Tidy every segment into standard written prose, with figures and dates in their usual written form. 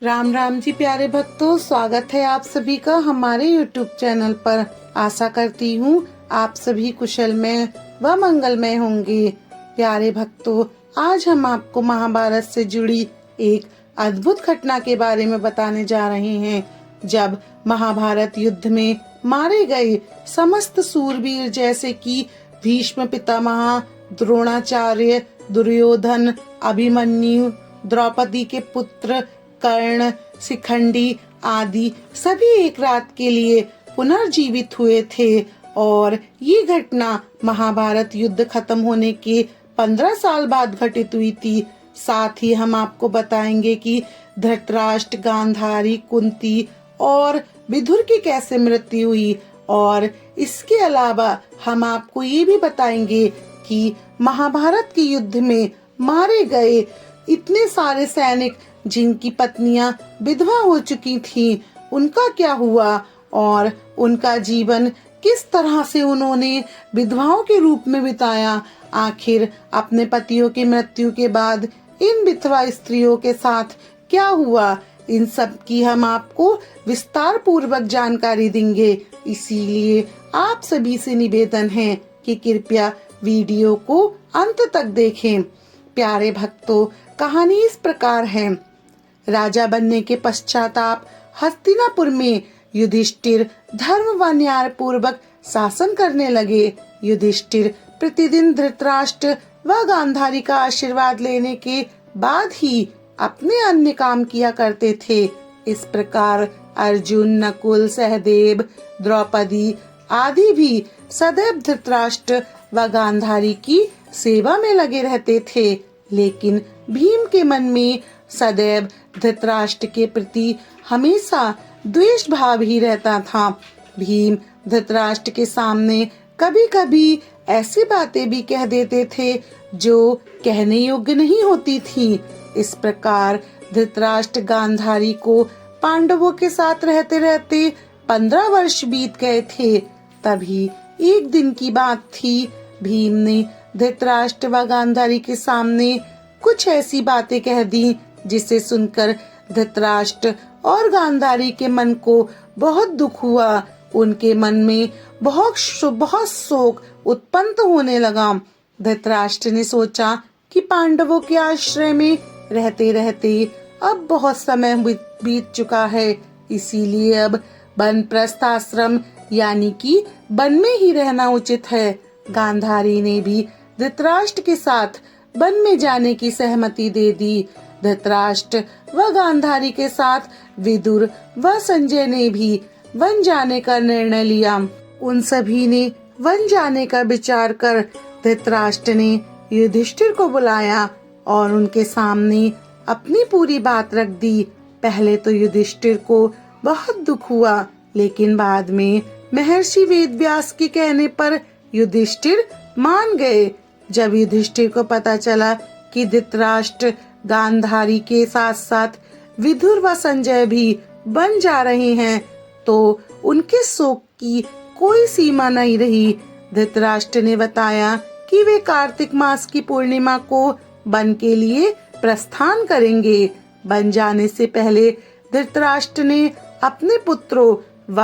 राम राम जी प्यारे भक्तों, स्वागत है आप सभी का हमारे YouTube चैनल पर। आशा करती हूँ आप सभी कुशल में व मंगलमय होंगे। प्यारे भक्तों, आज हम आपको महाभारत से जुड़ी एक अद्भुत घटना के बारे में बताने जा रहे हैं। जब महाभारत युद्ध में मारे गए समस्त सूरवीर जैसे कि भीष्म पितामह, द्रोणाचार्य, दुर्योधन, अभिमन्यु, द्रौपदी के पुत्र कर्ण, शिखंडी आदि सभी एक रात के लिए पुनर्जीवित हुए थे और ये घटना महाभारत युद्ध खत्म होने के 15 साल बाद घटित हुई थी। साथ ही हम आपको बताएंगे कि धृतराष्ट्र, गांधारी, कुंती और विदुर की कैसे मृत्यु हुई और इसके अलावा हम आपको ये भी बताएंगे कि महाभारत के युद्ध में मारे गए इतने सारे सैनिक जिनकी पत्नियां विधवा हो चुकी थीं, उनका क्या हुआ और उनका जीवन किस तरह से उन्होंने विधवाओं के रूप में बिताया। आखिर अपने पतियों की मृत्यु के बाद इन विधवा स्त्रियों के साथ क्या हुआ, इन सब की हम आपको विस्तार पूर्वक जानकारी देंगे। इसीलिए आप सभी से निवेदन है कि कृपया वीडियो को अंत तक देखें। प्यारे भक्तों, कहानी इस प्रकार है। राजा बनने के पश्चाताप हस्तिनापुर में युधिष्ठिर धर्म व न्याय पूर्वक शासन करने लगे। युधिष्ठिर प्रतिदिन धृतराष्ट्र व गांधारी का आशीर्वाद लेने के बाद ही अपने अन्य काम किया करते थे। इस प्रकार अर्जुन, नकुल, सहदेव, द्रौपदी आदि भी सदैव धृतराष्ट्र व गांधारी की सेवा में लगे रहते थे। लेकिन भीम के मन में सदैव धृतराष्ट्र के प्रति हमेशा द्वेष भाव ही रहता था। भीम धृतराष्ट्र के सामने कभी कभी ऐसी बातें भी कह देते थे जो कहने योग्य नहीं होती थी। इस प्रकार धृतराष्ट्र गांधारी को पांडवों के साथ रहते रहते 15 वर्ष बीत गए थे। तभी एक दिन की बात थी, भीम ने धृतराष्ट्र व गांधारी के सामने कुछ ऐसी बातें कह दी जिसे सुनकर धृतराष्ट्र और गांधारी के मन को बहुत दुख हुआ। उनके मन में बहुत शोक उत्पन्न होने लगा। धृतराष्ट्र ने सोचा कि पांडवों के आश्रय में रहते रहते अब बहुत समय बीत चुका है, इसीलिए अब वानप्रस्थ आश्रम यानी कि वन में ही रहना उचित है। गांधारी ने भी धृतराष्ट्र के साथ वन में जाने की सहमति दे दी। धृतराष्ट्र व गांधारी के साथ विदुर व संजय ने भी वन जाने का निर्णय लिया। उन सभी ने वन जाने का विचार कर धृतराष्ट्र ने युधिष्ठिर को बुलाया और उनके सामने अपनी पूरी बात रख दी। पहले तो युधिष्ठिर को बहुत दुख हुआ, लेकिन बाद में महर्षि वेदव्यास के कहने पर युधिष्ठिर मान गए। जब युधिष्ठिर को पता चला कि धृतराष्ट्र गांधारी के साथ साथ विदुर व संजय भी बन जा रहे हैं, तो उनके शोक की कोई सीमा नहीं रही। धृतराष्ट्र ने बताया कि वे कार्तिक मास की पूर्णिमा को वन के लिए प्रस्थान करेंगे। वन जाने से पहले धृतराष्ट्र ने अपने पुत्रों व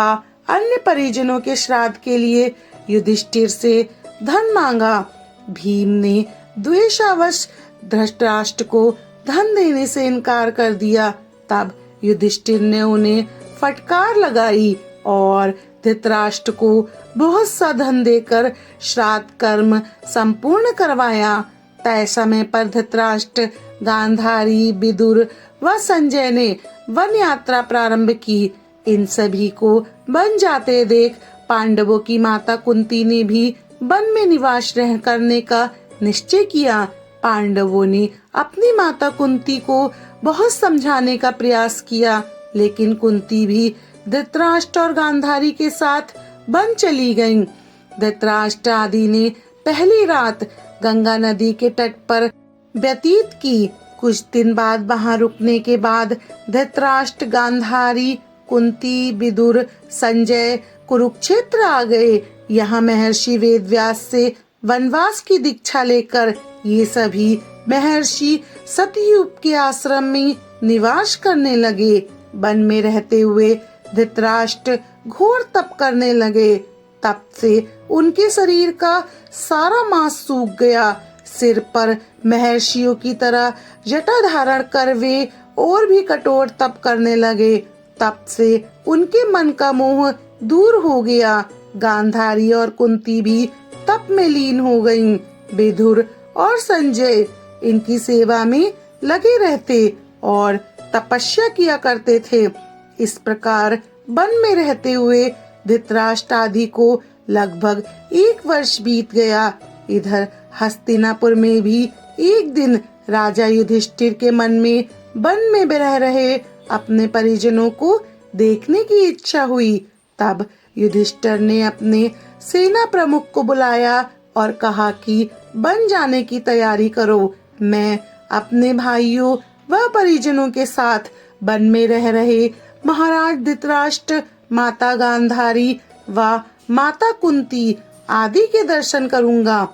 अन्य परिजनों के श्राद्ध के लिए युधिष्ठिर से धन मांगा। भीम ने द्वेषावश धृतराष्ट्र को धन देने से इनकार कर दिया। तब युधिष्ठिर ने उन्हें फटकार लगाई और धृतराष्ट्र को बहुत सा धन देकर श्राद्ध कर्म संपूर्ण करवाया। तय समय पर धृतराष्ट्र, गांधारी, विदुर व संजय ने वन यात्रा प्रारंभ की। इन सभी को वन जाते देख पांडवों की माता कुंती ने भी वन में निवास करने का निश्चय किया। पांडवों ने अपनी माता कुंती को बहुत समझाने का प्रयास किया, लेकिन कुंती भी धृतराष्ट्र और गांधारी के साथ वन चली गईं। धृतराष्ट्र आदि ने पहली रात गंगा नदी के तट पर व्यतीत की। कुछ दिन बाद वहां रुकने के बाद धृतराष्ट्र, गांधारी, कुंती, विदुर, संजय कुरुक्षेत्र आ गए। यहाँ महर्षि वेदव्यास से वनवास की दीक्षा लेकर ये सभी महर्षि सतयुग के आश्रम में निवास करने लगे। वन में रहते हुए धृतराष्ट्र घोर तप करने लगे। तप से उनके शरीर का सारा मांस सूख गया। सिर पर महर्षियों की तरह जटा धारण कर वे और भी कठोर तप करने लगे। तप से उनके मन का मोह दूर हो गया। गांधारी और कुंती भी तप में लीन हो गईं। विदुर और संजय इनकी सेवा में लगे रहते और तपस्या किया करते थे। इस प्रकार वन में रहते हुए धृतराष्ट्र आदि को लगभग 1 वर्ष बीत गया। इधर हस्तिनापुर में भी एक दिन राजा युधिष्ठिर के मन में वन में रह रहे अपने परिजनों को देखने की इच्छा हुई। तब युधिष्ठिर ने अपने सेना प्रमुख को बुलाया और कहा कि वन जाने की तैयारी करो। मैं अपने भाइयों व परिजनों के साथ वन में रह रहे महाराज धृतराष्ट्र, माता गांधारी व माता कुंती आदि के दर्शन करूंगा।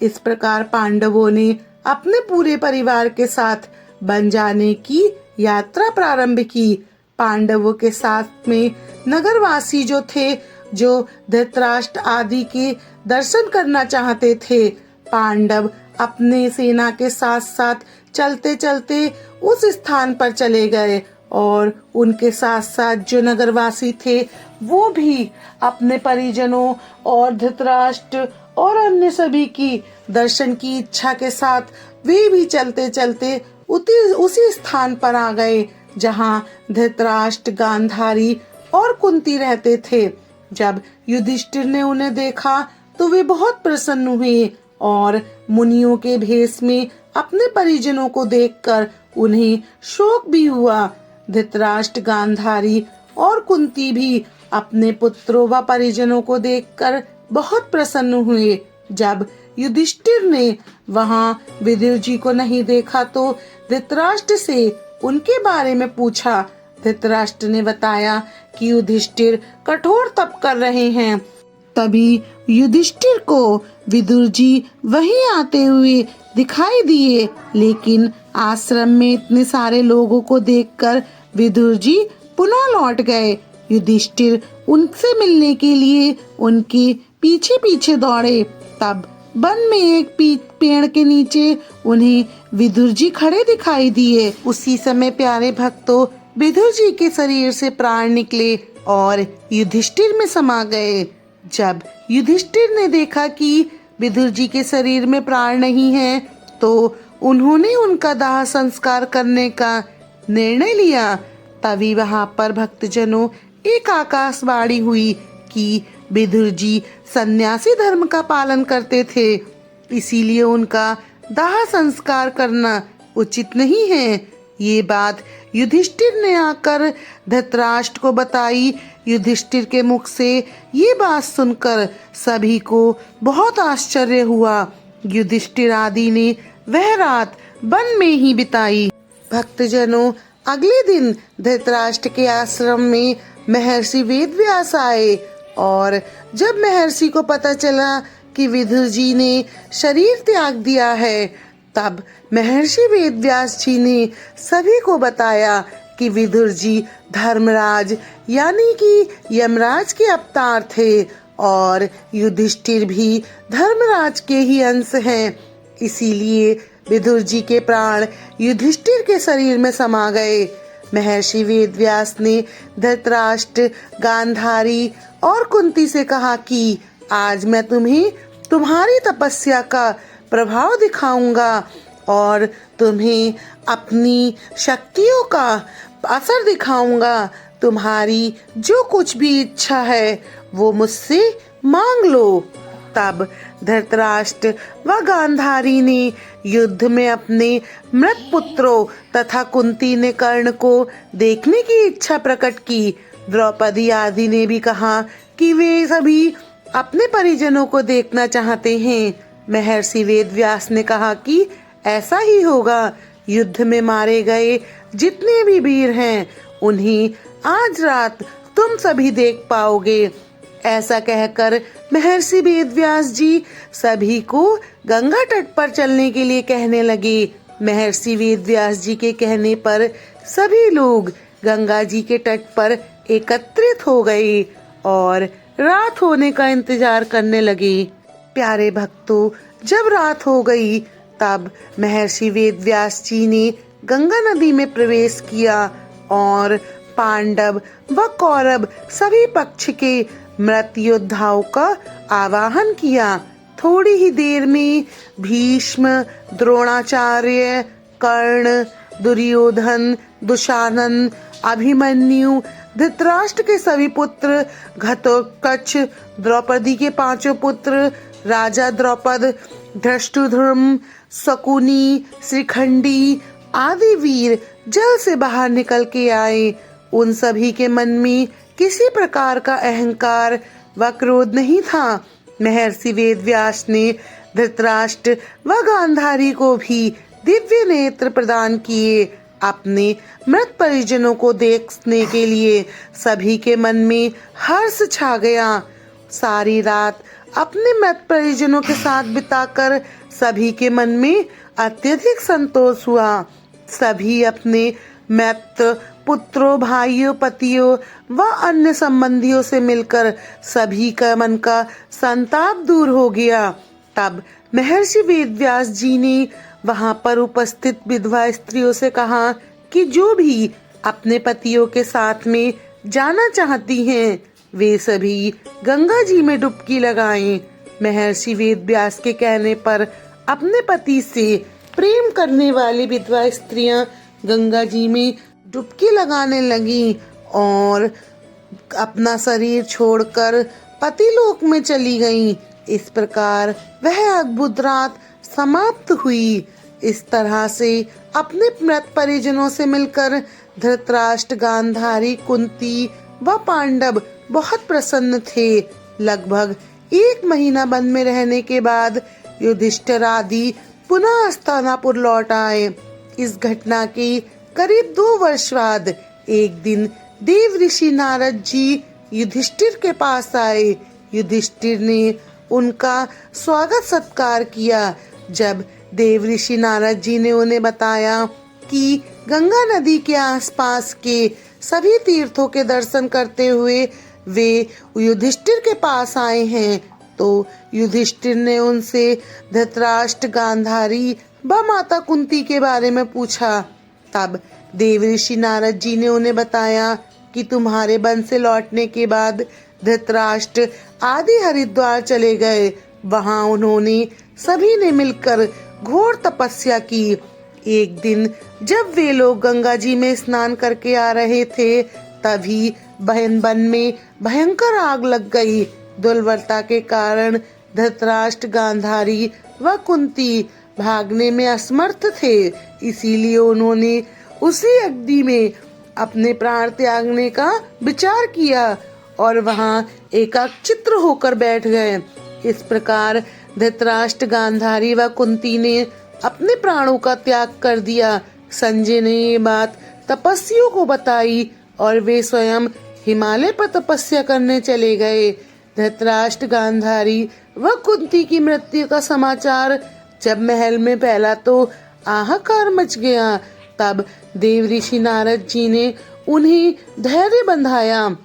इस प्रकार पांडवों ने अपने पूरे परिवार के साथ वन जाने की यात्रा प्रारंभ की। पांडवों के साथ में नगरवासी जो थे, जो धृतराष्ट्र आदि के दर्शन करना चाहते थे। पांडव अपने सेना के साथ साथ चलते चलते उस स्थान पर चले गए और उनके साथ साथ जो नगरवासी थे वो भी अपने परिजनों और धृतराष्ट्र और अन्य सभी की दर्शन की इच्छा के साथ वे भी चलते चलते उसी स्थान पर आ गए जहाँ धृतराष्ट्र, गांधारी और कुंती रहते थे। जब युधिष्ठिर ने उन्हें देखा तो वे बहुत प्रसन्न हुए और मुनियों के भेष में अपने परिजनों को देखकर उन्हें शोक भी हुआ। धृतराष्ट्र, गांधारी और कुंती भी अपने पुत्रों व परिजनों को देखकर बहुत प्रसन्न हुए। जब युधिष्ठिर ने वहाँ विदुर जी को नहीं देखा तो धृतराष्ट्र से उनके बारे में पूछा। धृतराष्ट्र ने बताया कि युधिष्ठिर कठोर तप कर रहे हैं। तभी युधिष्ठिर को विदुर जी वहीं आते हुए दिखाई दिए, लेकिन आश्रम में इतने सारे लोगों को देखकर विदुर जी पुनः लौट गए। युधिष्ठिर उनसे मिलने के लिए उनके पीछे पीछे दौड़े। तब वन में एक पेड़ के नीचे उन्हें विदुर जी खड़े दिखाई दिए। उसी समय प्यारे भक्तों, विदुर जी के शरीर से प्राण निकले और युधिष्ठिर में समा गए। जब युधिष्ठिर ने देखा कि विदुर जी के शरीर में प्राण नहीं है तो उन्होंने उनका दाह संस्कार करने का निर्णय लिया। तभी वहां पर भक्तजनों एक आकाशवाणी हुई कि विदुर जी सन्यासी धर्म का पालन करते थे, इसीलिए उनका दाह संस्कार करना उचित नहीं है। ये बात युधिष्ठिर ने आकर धृतराष्ट्र को बताई। युधिष्ठिर के मुख से ये बात सुनकर सभी को बहुत आश्चर्य हुआ। युधिष्ठिर आदि ने वह रात वन में ही बिताई। भक्तजनों, अगले दिन धृतराष्ट्र के आश्रम में महर्षि वेदव्यास आए और जब महर्षि को पता चला कि विदुर जी ने शरीर त्याग दिया है, तब महर्षि वेदव्यास जी ने सभी को बताया कि विदुर जी धर्मराज यानी कि यमराज के अवतार थे और युधिष्ठिर भी धर्मराज के ही अंश हैं। इसीलिए विदुर जी के प्राण युधिष्ठिर के शरीर में समा गए। महर्षि वेदव्यास ने धृतराष्ट्र, गांधारी और कुंती से कहा कि आज मैं तुम्हें तुम्हारी तपस्या का प्रभाव दिखाऊंगा और तुम्हें अपनी शक्तियों का असर दिखाऊंगा। तुम्हारी जो कुछ भी इच्छा है वो मुझसे मांग लो। तब धृतराष्ट्र व गांधारी ने युद्ध में अपने मृत पुत्रों तथा कुंती ने कर्ण को देखने की इच्छा प्रकट की। द्रौपदी आदि ने भी कहा कि वे सभी अपने परिजनों को देखना चाहते हैं। महर्षि वेदव्यास ने कहा कि ऐसा ही होगा। युद्ध में मारे गए जितने भी वीर हैं उन्हें आज रात तुम सभी देख पाओगे। ऐसा कहकर महर्षि वेदव्यास जी सभी को गंगा तट पर चलने के लिए कहने लगे। महर्षि वेदव्यास जी के कहने पर सभी लोग गंगा जी के तट पर एकत्रित हो गए और रात होने का इंतजार करने लगे। प्यारे भक्तों, जब रात हो गई तब महर्षि वेदव्यास जी ने गंगा नदी में प्रवेश किया और पांडव व कौरव सभी पक्ष के मृत योद्धाओं का आवाहन किया। थोड़ी ही देर में भीष्म, द्रोणाचार्य, कर्ण, दुर्योधन, दुशासन, अभिमन्यु, धृतराष्ट्र के सभी पुत्र, घटोत्कच, द्रौपदी के 5 पुत्र, राजा द्रौपद, धृष्टद्युम्न, शकुनी, शिखंडी आदि वीर जल से बाहर निकल के आए। उन सभी के मन में किसी प्रकार का अहंकार व क्रोध नहीं था। महर्षि वेदव्यास ने धृतराष्ट्र व गांधारी को भी दिव्य नेत्र प्रदान किए। अपने मृत परिजनों को देखने के लिए सभी के मन में हर्ष छा गया। सारी रात अपने मृत परिजनों के साथ बिताकर सभी के मन में अत्यधिक संतोष हुआ। सभी अपने मृत पुत्रों, भाइयों, पतियों व अन्य संबंधियों से मिलकर सभी का मन का संताप दूर हो गया। तब महर्षि वेदव्यास जी ने वहां पर उपस्थित विधवा स्त्रियों से कहा कि जो भी अपने पतियों के साथ में जाना चाहती हैं, वे सभी गंगा जी में डुबकी लगाएं। महर्षि वेदव्यास के कहने पर अपने पति से प्रेम करने वाली विधवा स्त्रियां गंगा जी में डुबकी लगाने लगी और अपना शरीर छोड़कर पतिलोक में चली गईं। इस प्रकार वह अद्भुत रात समाप्त हुई। इस तरह से अपने मृत परिजनों से मिलकर धृतराष्ट्र, गांधारी, कुंती व पांडव बहुत प्रसन्न थे। लगभग 1 महीना वन में रहने के बाद युधिष्ठिर आदि पुनः हस्तिनापुर लौट आए। इस घटना के करीब 2 वर्ष बाद एक दिन देव ऋषि नारद जी युधिष्ठिर के पास आए। युधिष्ठिर ने उनका स्वागत सत्कार किया। जब देव ऋषि नारद जी ने उन्हें बताया कि गंगा नदी के आसपास के सभी तीर्थों के दर्शन करते हुए वे युधिष्ठिर के पास आए हैं, तो युधिष्ठिर ने उनसे धृतराष्ट्र, गांधारी व माता कुंती के बारे में पूछा। तब देव ऋषि नारद जी ने उन्हें बताया कि तुम्हारे वन से लौटने के बाद धृतराष्ट्र आदि हरिद्वार चले गए। वहां उन्होंने सभी ने मिलकर घोर तपस्या की। एक दिन जब वे लोग गंगा जी में स्नान करके आ रहे थे, तभी वन में भयंकर आग लग गई। दुर्बलता के कारण धृतराष्ट्र, गांधारी व कुंती भागने में असमर्थ थे। इसीलिए उन्होंने उसी अग्नि में अपने प्राण त्यागने का विचार किया और वहां एकाग्रचित्त होकर बैठ गए। इस प्रकार धृतराष्ट्र, गांधारी व कुंती ने अपने प्राणों का त्याग कर दिया। संजय ने ये बात तपस्वियों को बताई और वे स्वयं हिमालय पर तपस्या करने चले गए। धृतराष्ट्र, गांधारी व कुंती की मृत्यु का समाचार जब महल में फैला तो हाहाकार मच गया। तब देव ऋषि नारद जी ने उन्हें धैर्य बंधाया।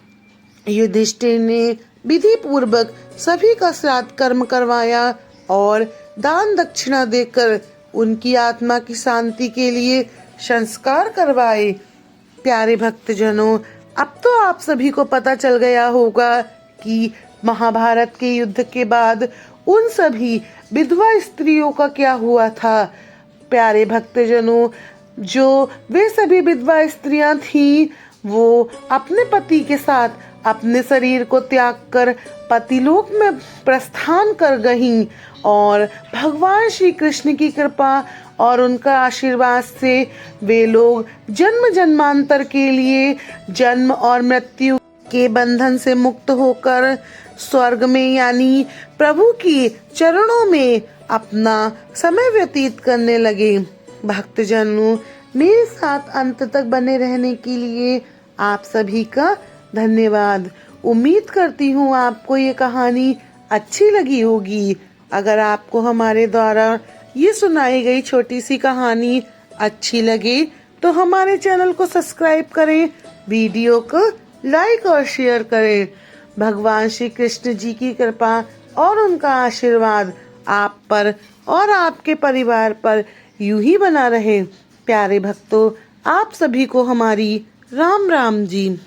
युधिष्ठिर ने विधि पूर्वक सभी का श्राद्ध कर्म करवाया और दान दक्षिणा देकर उनकी आत्मा की शांति के लिए संस्कार करवाए। प्यारे भक्तजनों, अब तो आप सभी को पता चल गया होगा कि महाभारत के युद्ध के बाद उन सभी विधवा स्त्रियों का क्या हुआ था। प्यारे भक्तजनों, जो वे सभी विधवा स्त्रियां थीं, वो अपने पति के साथ अपने शरीर को त्याग कर पतिलोक में प्रस्थान कर गईं और भगवान श्री कृष्ण की कृपा और उनका आशीर्वाद से वे लोग जन्म जन्मांतर के लिए जन्म और मृत्यु के बंधन से मुक्त होकर स्वर्ग में यानी प्रभु के चरणों में अपना समय व्यतीत करने लगे। भक्तजनों, मेरे साथ अंत तक बने रहने के लिए आप सभी का धन्यवाद। उम्मीद करती हूँ आपको ये कहानी अच्छी लगी होगी। अगर आपको हमारे द्वारा ये सुनाई गई छोटी सी कहानी अच्छी लगे तो हमारे चैनल को सब्सक्राइब करें, वीडियो को लाइक और शेयर करें। भगवान श्री कृष्ण जी की कृपा और उनका आशीर्वाद आप पर और आपके परिवार पर यूं ही बना रहे। प्यारे भक्तों, आप सभी को हमारी राम राम जी।